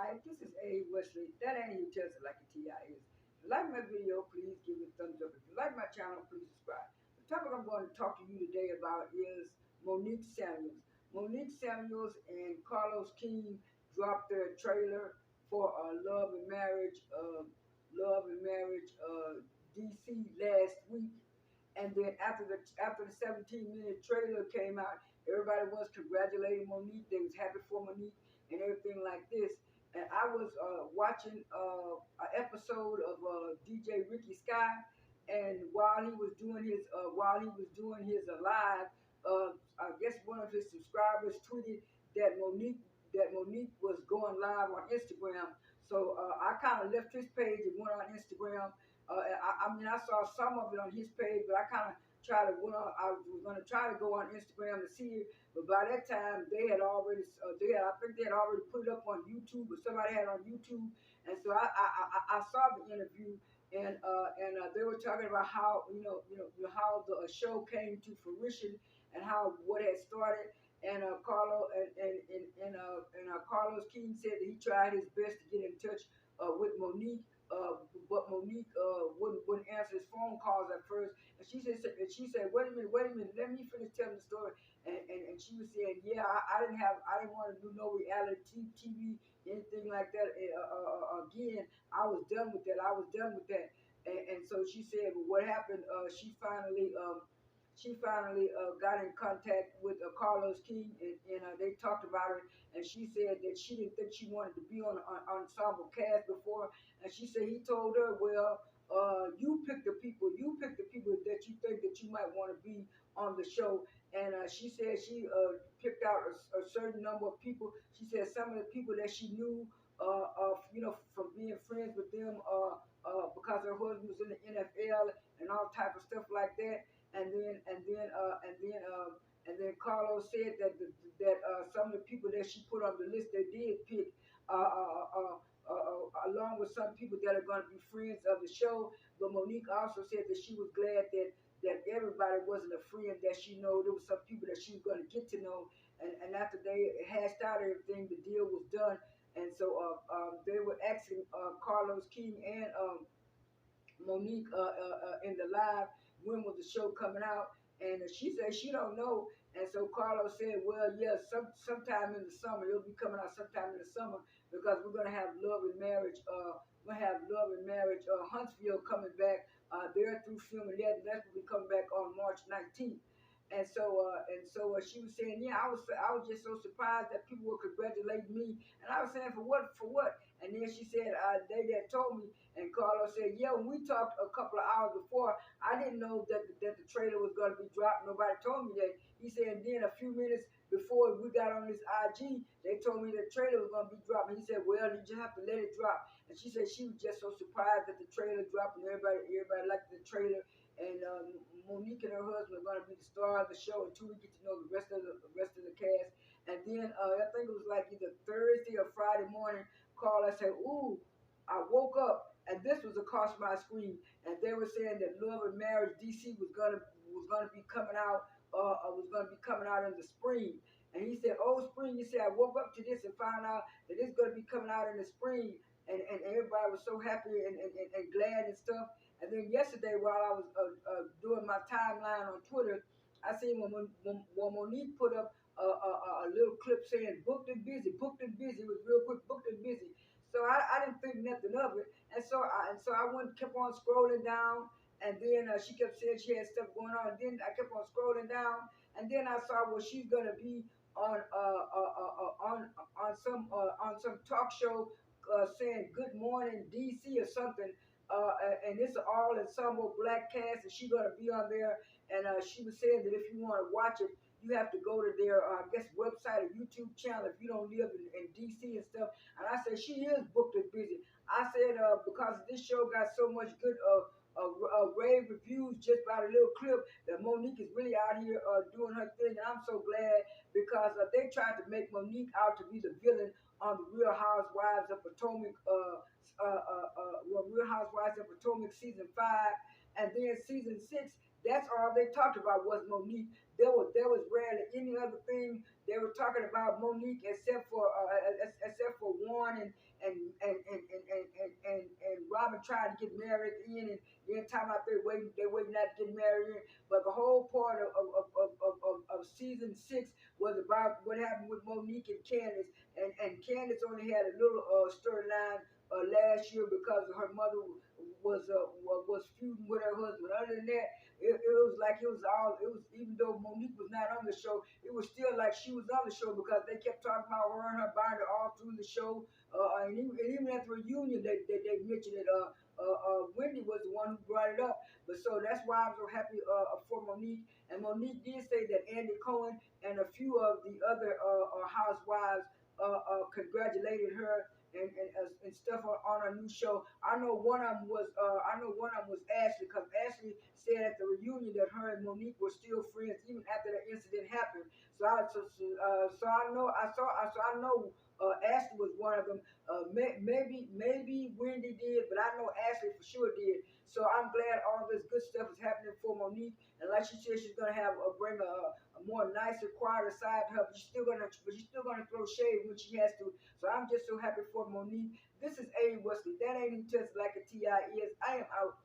Hi, this is A. Wesley. That ain't who tells it like a TI is. If you like my video, please give it a thumbs up. If you like my channel, please subscribe. The topic I'm going to talk to you today about is Monique Samuels. Monique Samuels and Carlos King dropped their trailer for Love and Marriage, DC last week. And then after the 17-minute trailer came out, everybody was congratulating Monique. They was happy for Monique and everything like this. And I was watching an episode of DJ Ricky Sky, and while he was doing his live, I guess one of his subscribers tweeted that Monique was going live on Instagram. So I kind of left his page and went on Instagram. I mean, I saw some of it on his page, but I kind of I was going to try to go on Instagram to see it, but by that time they had already, I think they had already put it up on YouTube, or somebody had it on YouTube, and so I saw the interview, and they were talking about how how the show came to fruition and how what had started. And Carlos King said that he tried his best to get in touch with Monique, but Monique wouldn't answer his phone calls at first. And she said, wait a minute, let me finish telling the story. And she was saying, yeah, I didn't want to do no reality TV, anything like that. Again, I was done with that. And so she said, but what happened? She finally got in contact with Carlos King, and they talked about it. And she said that she didn't think she wanted to be on ensemble cast before. And she said he told her, well, you pick the people that you think that you might want to be on the show. And she said she picked out a certain number of people. She said some of the people that she knew, from being friends with them, because her husband was in the NFL and all type of stuff like that. And then Carlos said that some of the people that she put on the list, they did pick, uh, uh, uh, along with some people that are going to be friends of the show. But Monique also said that she was glad that everybody wasn't a friend that she know. There was some people that she was going to get to know, and after they hashed out everything, the deal was done. And so they were asking Carlos King and Monique in the live, when was the show coming out? And she said she don't know. And so Carlos said, well, yeah, sometime in the summer. It'll be coming out sometime in the summer, because we're gonna have Love and Marriage. Huntsville coming back. They're through filming that. That's gonna be coming back on March 19th. And so she was saying, yeah, I was just so surprised that people were congratulating me, and I was saying, for what? And then she said, they that told me. And Carlos said, yeah, when we talked a couple of hours before, I didn't know that the trailer was going to be dropped. Nobody told me that. He said, and then a few minutes before we got on this IG, they told me the trailer was going to be dropped. And he said, well, you just have to let it drop. And she said she was just so surprised that the trailer dropped, and everybody liked the trailer. And Monique and her husband are going to be the star of the show until we get to know the rest of the cast. And then I think it was like either Thursday or Friday morning, Carla said, ooh, I woke up and this was across my screen, and they were saying that Love and Marriage DC was gonna be coming out, in the spring. And he said, "Oh, spring." He said, "I woke up to this and found out that it's gonna be coming out in the spring," and everybody was so happy and glad and stuff. And then yesterday, while I was doing my timeline on Twitter, I seen when Monique put up a little clip saying booked and busy, booked and busy. It was real quick, booked and busy. So I didn't think nothing of it, and so I went kept on scrolling down, and then she kept saying she had stuff going on, and then I kept on scrolling down, and then I saw well she's gonna be on on some talk show saying Good Morning DC or something, and it's an all ensemble black cast, and she's gonna be on there, and she was saying that if you want to watch it, you have to go to their, I guess, website or YouTube channel if you don't live in DC and stuff. And I said, she is booked and busy. I said, because this show got so much good rave reviews just by the little clip, that Monique is really out here doing her thing. And I'm so glad, because they tried to make Monique out to be the villain on the Real Housewives of Potomac, Real Housewives of Potomac season 5. And then season 6, That's all they talked about was Monique. There was rarely any other thing they were talking about Monique except for Warren and Robin trying to get married at the end, and then time out they waiting not to get married in. But the whole part of season 6 was about what happened with Monique and Candace, and Candace only had a little storyline last year because her mother was feuding with her husband. Other than that, it was like it was even though Monique was not on the show, it was still like she was on the show because they kept talking about her and her binder all through the show. And even at the reunion, they mentioned it. Wendy was the one who brought it up, but so that's why I'm so happy for Monique. And Monique did say that Andy Cohen and a few of the other housewives congratulated her and stuff on her new show. I know one of them was Ashley because Ashley said at the reunion that her and Monique were still friends even after the incident happened. So I know Ashley was one of them. Maybe Wendy did, but I know Ashley for sure did. So I'm glad all this good stuff is happening for Monique. And like she said, she's gonna have bring a more nicer, quieter side to her. But she's still gonna throw shade when she has to. So I'm just so happy for Monique. This is A. Wesley. That ain't even just like a Ti is. I am out.